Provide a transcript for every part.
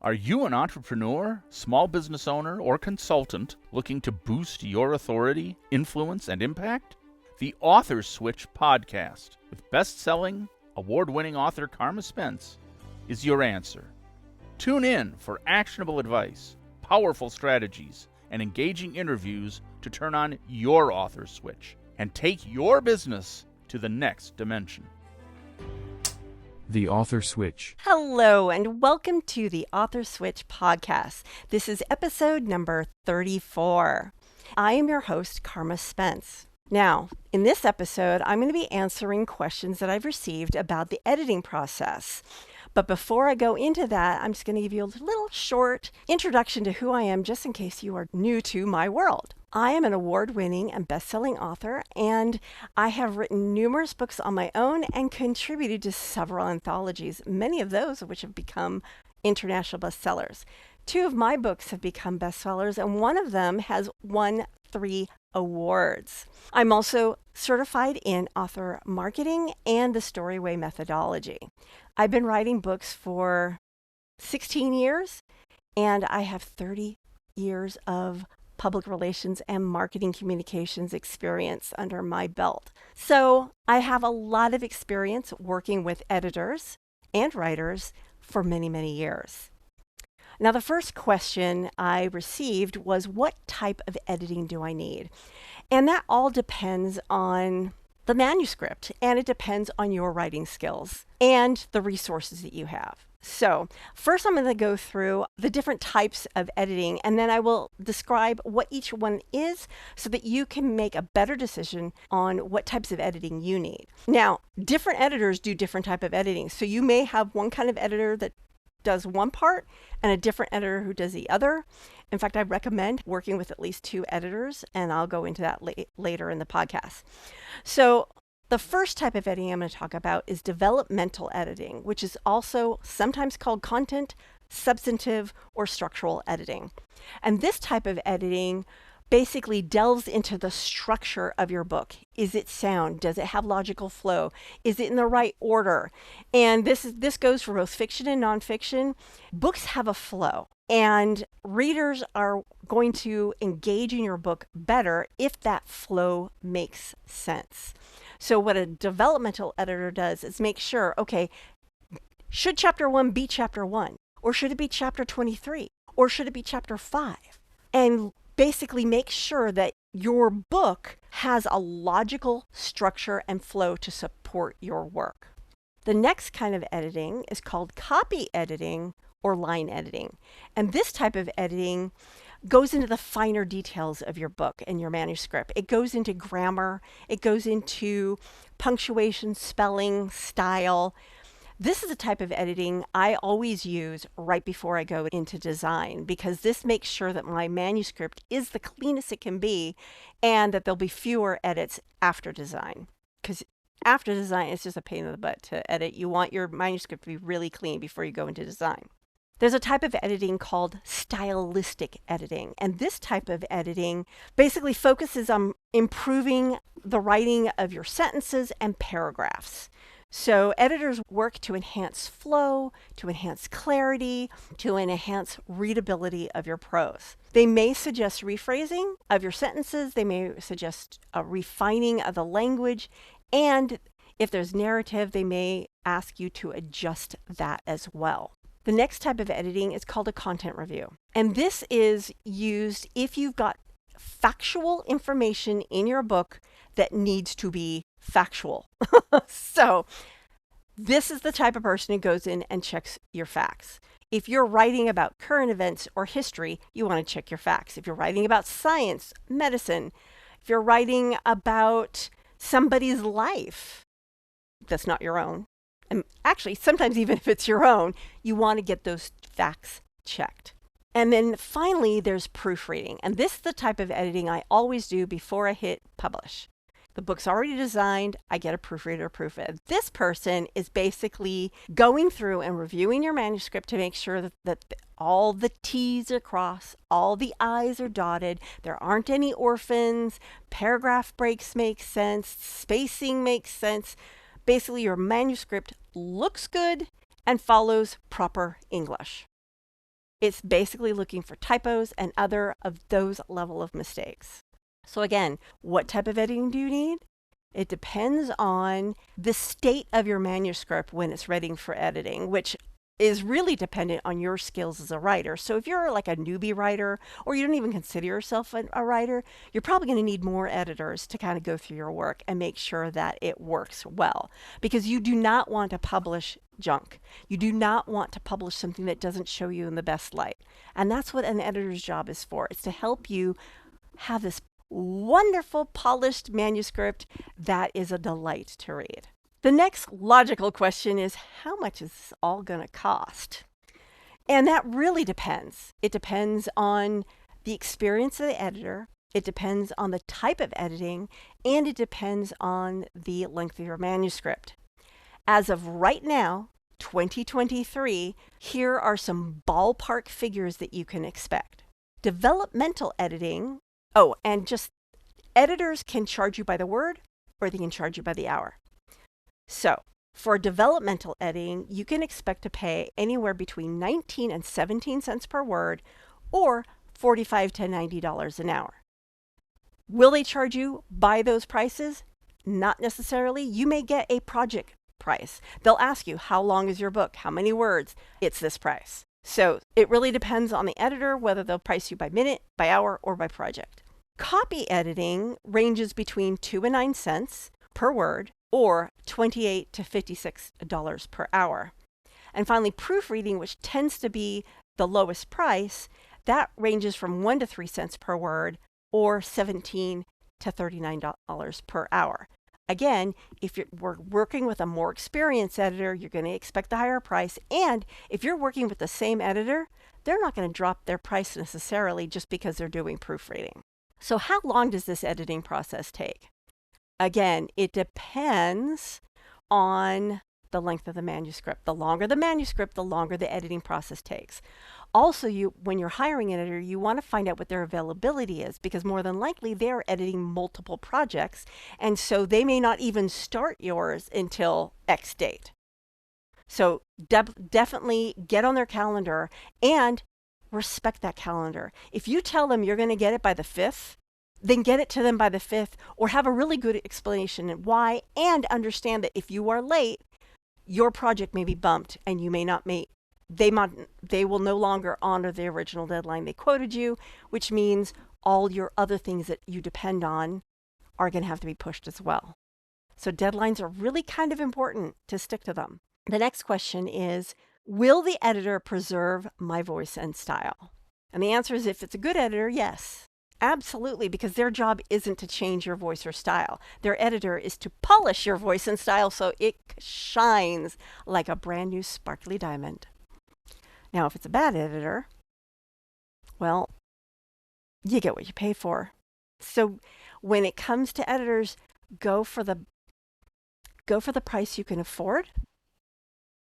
Are you an entrepreneur, small business owner, or consultant looking to boost your authority, influence, and impact? The Author Switch podcast with best-selling, award-winning author Carma Spence is your answer. Tune in for actionable advice, powerful strategies, and engaging interviews to turn on your author switch and take your business to the next dimension. The Author Switch. Hello, and welcome to the Author Switch podcast. This is episode number 34. I am your host, Carma Spence. Now, in this episode, I'm going to be answering questions that I've received about the editing process. But before I go into that, I'm just going to give you a little short introduction to who I am, just in case you are new to my world. I am an award-winning and best-selling author, and I have written numerous books on my own and contributed to several anthologies, many of those of which have become international bestsellers. 2 of my books have become bestsellers, and one of them has won 3 awards. I'm also certified in author marketing and the Storyway methodology. I've been writing books for 16 years, and I have 30 years of public relations and marketing communications experience under my belt. So I have a lot of experience working with editors and writers for many, many years. Now, the first question I received was, what type of editing do I need? And that all depends on the manuscript, and it depends on your writing skills and the resources that you have. So first I'm going to go through the different types of editing, and then I will describe what each one is so that you can make a better decision on what types of editing you need. Now, different editors do different type of editing. So you may have one kind of editor that does one part and a different editor who does the other. In fact, I recommend working with at least 2 editors, and I'll go into that later in the podcast. So the first type of editing I'm going to talk about is developmental editing, which is also sometimes called content, substantive, or structural editing. And this type of editing basically delves into the structure of your book. Is it sound? Does it have logical flow? Is it in the right order? And this goes for both fiction and nonfiction. Books have a flow, and readers are going to engage in your book better if that flow makes sense. So what a developmental editor does is make sure, okay, should chapter 1 be chapter 1? Or should it be chapter 23? Or should it be chapter 5? And basically make sure that your book has a logical structure and flow to support your work. The next kind of editing is called copy editing or line editing. And this type of editing goes into the finer details of your book and your manuscript. It goes into grammar, it goes into punctuation, spelling, style. This is a type of editing I always use right before I go into design, because this makes sure that my manuscript is the cleanest it can be and that there'll be fewer edits after design. Because after design, it's just a pain in the butt to edit. You want your manuscript to be really clean before you go into design. There's a type of editing called stylistic editing, and this type of editing basically focuses on improving the writing of your sentences and paragraphs. So editors work to enhance flow, to enhance clarity, to enhance readability of your prose. They may suggest rephrasing of your sentences, they may suggest a refining of the language, and if there's narrative, they may ask you to adjust that as well. The next type of editing is called a content review. And this is used if you've got factual information in your book that needs to be factual. So this is the type of person who goes in and checks your facts. If you're writing about current events or history, you want to check your facts. If you're writing about science, medicine, if you're writing about somebody's life that's not your own, and actually, sometimes even if it's your own, you want to get those facts checked. And then finally, there's proofreading. And this is the type of editing I always do before I hit publish. The book's already designed, I get a proofreader to proof it. This person is basically going through and reviewing your manuscript to make sure that all the T's are crossed, all the I's are dotted, there aren't any orphans, paragraph breaks make sense, spacing makes sense. Basically, your manuscript looks good and follows proper English. It's basically looking for typos and other of those level of mistakes. So again, what type of editing do you need? It depends on the state of your manuscript when it's ready for editing, which is really dependent on your skills as a writer. So if you're like a newbie writer, or you don't even consider yourself a writer, you're probably going to need more editors to kind of go through your work and make sure that it works well. Because you do not want to publish junk. You do not want to publish something that doesn't show you in the best light. And that's what an editor's job is for. It's to help you have this wonderful polished manuscript that is a delight to read. The next logical question is, how much is this all going to cost? And that really depends. It depends on the experience of the editor, it depends on the type of editing, and it depends on the length of your manuscript. As of right now, 2023, here are some ballpark figures that you can expect. Developmental editing, and just editors can charge you by the word or they can charge you by the hour. So for developmental editing, you can expect to pay anywhere between 19 and 17 cents per word or $45 to $90 an hour. Will they charge you by those prices? Not necessarily. You may get a project price. They'll ask you, how long is your book? How many words? It's this price. So it really depends on the editor, whether they'll price you by minute, by hour, or by project. Copy editing ranges between 2 and 9 cents per word or $28 to $56 per hour. And finally, proofreading, which tends to be the lowest price, that ranges from 1 to 3 cents per word or $17 to $39 per hour. Again, if you're working with a more experienced editor, you're going to expect the higher price. And if you're working with the same editor, they're not going to drop their price necessarily just because they're doing proofreading. So how long does this editing process take? Again, it depends on the length of the manuscript. The longer the manuscript, the longer the editing process takes. Also, when you're hiring an editor, you want to find out what their availability is, because more than likely they're editing multiple projects, and so they may not even start yours until X date. So definitely get on their calendar and respect that calendar. If you tell them you're going to get it by the 5th, then get it to them by the 5th, or have a really good explanation and why, and understand that if you are late, your project may be bumped and you may not make, they will no longer honor the original deadline they quoted you, which means all your other things that you depend on are going to have to be pushed as well. So deadlines are really kind of important to stick to them. The next question is, will the editor preserve my voice and style? And the answer is, if it's a good editor, yes. Absolutely, because their job isn't to change your voice or style. Their editor is to polish your voice and style so it shines like a brand new sparkly diamond. Now, if it's a bad editor, well, you get what you pay for. So when it comes to editors, go for the price you can afford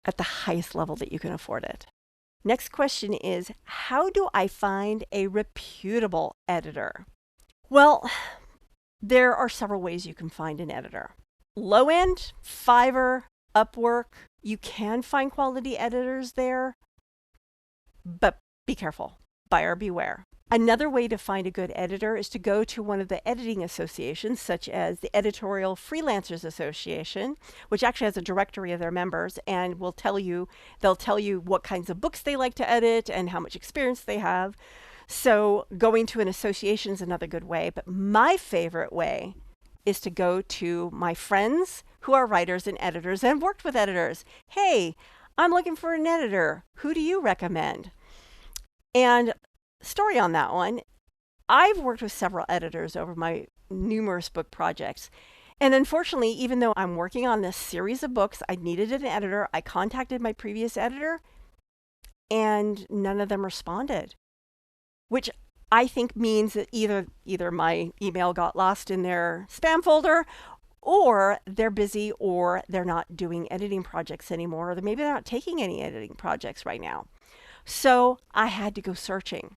at the highest level that you can afford it. Next question is, how do I find a reputable editor? Well, there are several ways you can find an editor. Low end, Fiverr, Upwork, you can find quality editors there, but be careful, buyer beware. Another way to find a good editor is to go to one of the editing associations, such as the Editorial Freelancers Association, which actually has a directory of their members and they'll tell you what kinds of books they like to edit and how much experience they have. So going to an association is another good way. But my favorite way is to go to my friends who are writers and editors and worked with editors. Hey, I'm looking for an editor. Who do you recommend? And story on that one, I've worked with several editors over my numerous book projects. And unfortunately, even though I'm working on this series of books, I needed an editor. I contacted my previous editor and none of them responded, which I think means that either my email got lost in their spam folder, or they're busy, or they're not doing editing projects anymore, or maybe they're not taking any editing projects right now. So I had to go searching.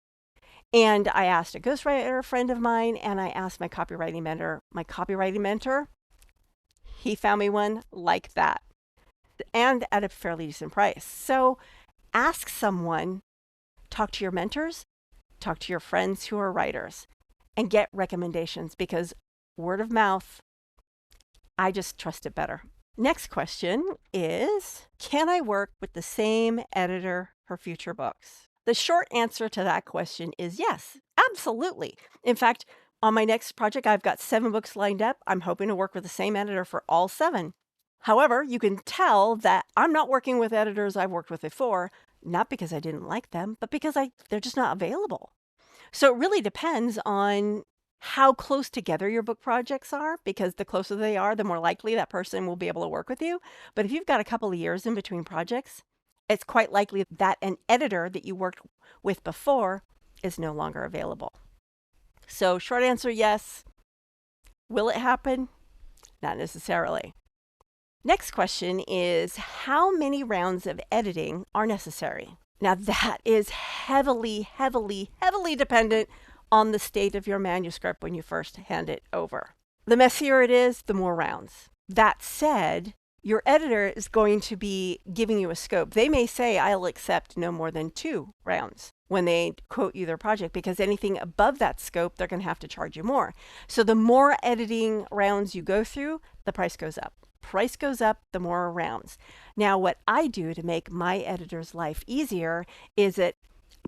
And I asked a ghostwriter friend of mine, and I asked my copywriting mentor. My copywriting mentor, he found me one like that, and at a fairly decent price. So ask someone talk to your mentors, talk to your friends who are writers, and get recommendations because word of mouth, I just trust it better. Next question is, can I work with the same editor for future books? The short answer to that question is yes, absolutely. In fact, on my next project, I've got 7 books lined up. I'm hoping to work with the same editor for all 7. However, you can tell that I'm not working with editors I've worked with before, not because I didn't like them, but because they're just not available. So it really depends on how close together your book projects are, because the closer they are, the more likely that person will be able to work with you. But if you've got a couple of years in between projects, it's quite likely that an editor that you worked with before is no longer available. So short answer, yes. Will it happen? Not necessarily. Next question is, how many rounds of editing are necessary? Now that is heavily dependent on the state of your manuscript when you first hand it over. The messier it is, the more rounds. That said, your editor is going to be giving you a scope. They may say, I'll accept no more than 2 rounds when they quote you their project, because anything above that scope, they're going to have to charge you more. So the more editing rounds you go through, the price goes up. Price goes up, the more rounds. Now, what I do to make my editor's life easier is that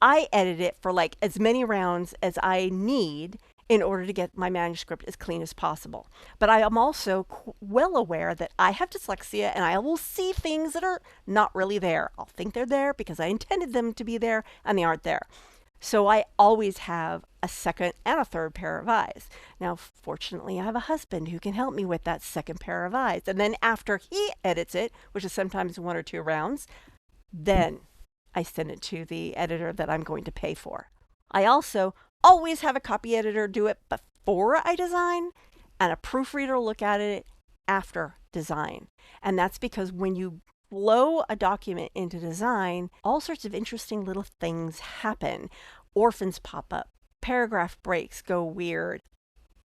I edit it for like as many rounds as I need in order to get my manuscript as clean as possible. But I am also well aware that I have dyslexia and I will see things that are not really there. I'll think they're there because I intended them to be there and they aren't there. So I always have a second and a third pair of eyes. Now, fortunately, I have a husband who can help me with that second pair of eyes. And then after he edits it, which is sometimes 1 or 2 rounds, then I send it to the editor that I'm going to pay for. I also always have a copy editor do it before I design and a proofreader look at it after design. And that's because when you blow a document into design, all sorts of interesting little things happen. Orphans pop up, paragraph breaks go weird,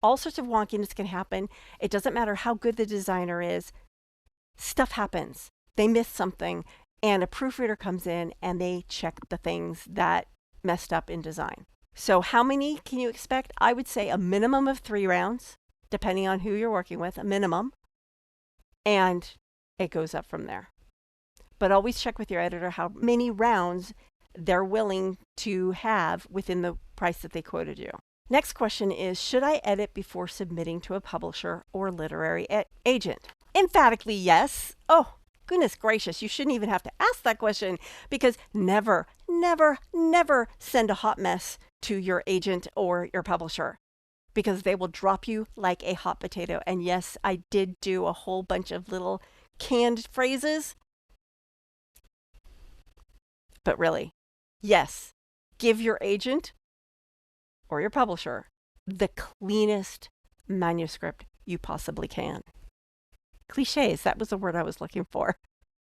all sorts of wonkiness can happen. It doesn't matter how good the designer is, stuff happens. They miss something, and a proofreader comes in and they check the things that messed up in design. So how many can you expect? I would say a minimum of 3 rounds, depending on who you're working with, a minimum, and it goes up from there. But always check with your editor how many rounds they're willing to have within the price that they quoted you. Next question is, should I edit before submitting to a publisher or literary agent? Emphatically yes. Oh, goodness gracious, you shouldn't even have to ask that question, because never send a hot mess to your agent or your publisher, because they will drop you like a hot potato. And yes, I did do a whole bunch of little canned phrases. But really, yes, give your agent or your publisher the cleanest manuscript you possibly can. Cliches, that was the word I was looking for.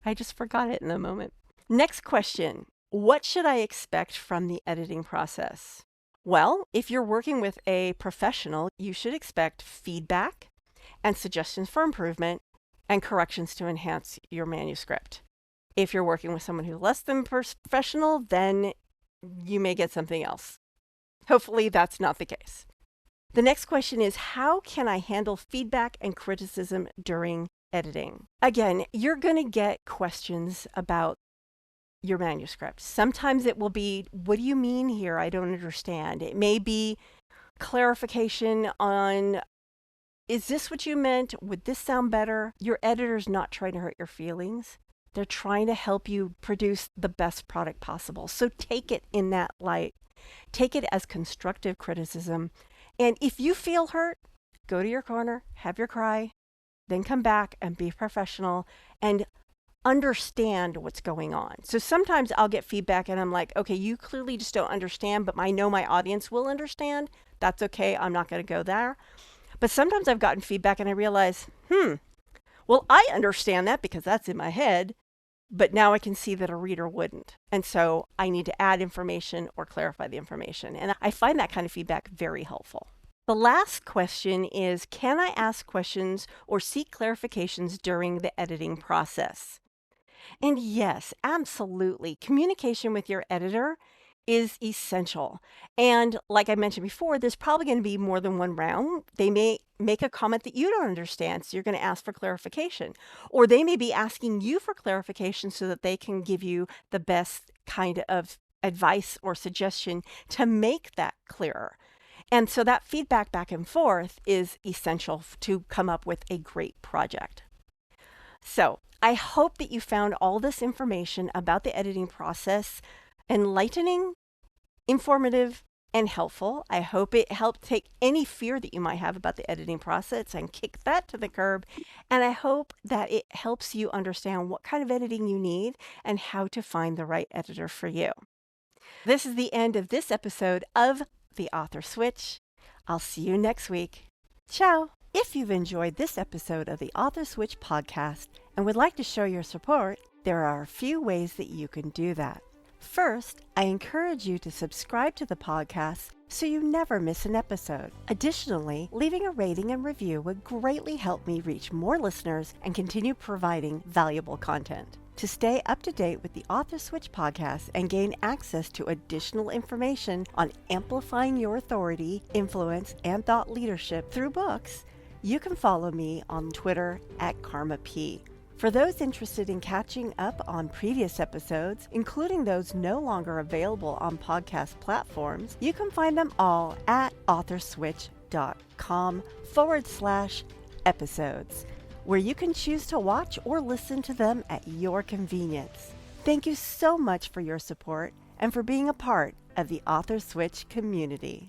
I just forgot it in a moment. Next question. What should I expect from the editing process? Well, if you're working with a professional, you should expect feedback and suggestions for improvement and corrections to enhance your manuscript. If you're working with someone who's less than professional, then you may get something else. Hopefully that's not the case. The next question is, how can I handle feedback and criticism during editing? Again, you're going to get questions about your manuscript. Sometimes it will be, what do you mean here? I don't understand. It may be clarification on, is this what you meant? Would this sound better? Your editor's not trying to hurt your feelings. They're trying to help you produce the best product possible. So take it in that light. Take it as constructive criticism. And if you feel hurt, go to your corner, have your cry, then come back and be professional and understand what's going on. So sometimes I'll get feedback and I'm like, okay, you clearly just don't understand, but I know my audience will understand. That's okay. I'm not going to go there. But sometimes I've gotten feedback and I realize, well, I understand that because that's in my head, but now I can see that a reader wouldn't. And so I need to add information or clarify the information. And I find that kind of feedback very helpful. The last question is, can I ask questions or seek clarifications during the editing process? And yes, absolutely. Communication with your editor is essential. And like I mentioned before, there's probably going to be more than one round. They may make a comment that you don't understand, so you're going to ask for clarification. Or they may be asking you for clarification so that they can give you the best kind of advice or suggestion to make that clearer. And so that feedback back and forth is essential to come up with a great project. So I hope that you found all this information about the editing process enlightening, informative, and helpful. I hope it helped take any fear that you might have about the editing process and kick that to the curb. And I hope that it helps you understand what kind of editing you need and how to find the right editor for you. This is the end of this episode of The Author Switch. I'll see you next week. Ciao! If you've enjoyed this episode of the Author Switch podcast and would like to show your support, there are a few ways that you can do that. First, I encourage you to subscribe to the podcast so you never miss an episode. Additionally, leaving a rating and review would greatly help me reach more listeners and continue providing valuable content. To stay up to date with the Author Switch podcast and gain access to additional information on amplifying your authority, influence, and thought leadership through books, you can follow me on Twitter at CarmaP. For those interested in catching up on previous episodes, including those no longer available on podcast platforms, you can find them all at authorswitch.com/episodes, where you can choose to watch or listen to them at your convenience. Thank you so much for your support and for being a part of the Author Switch community.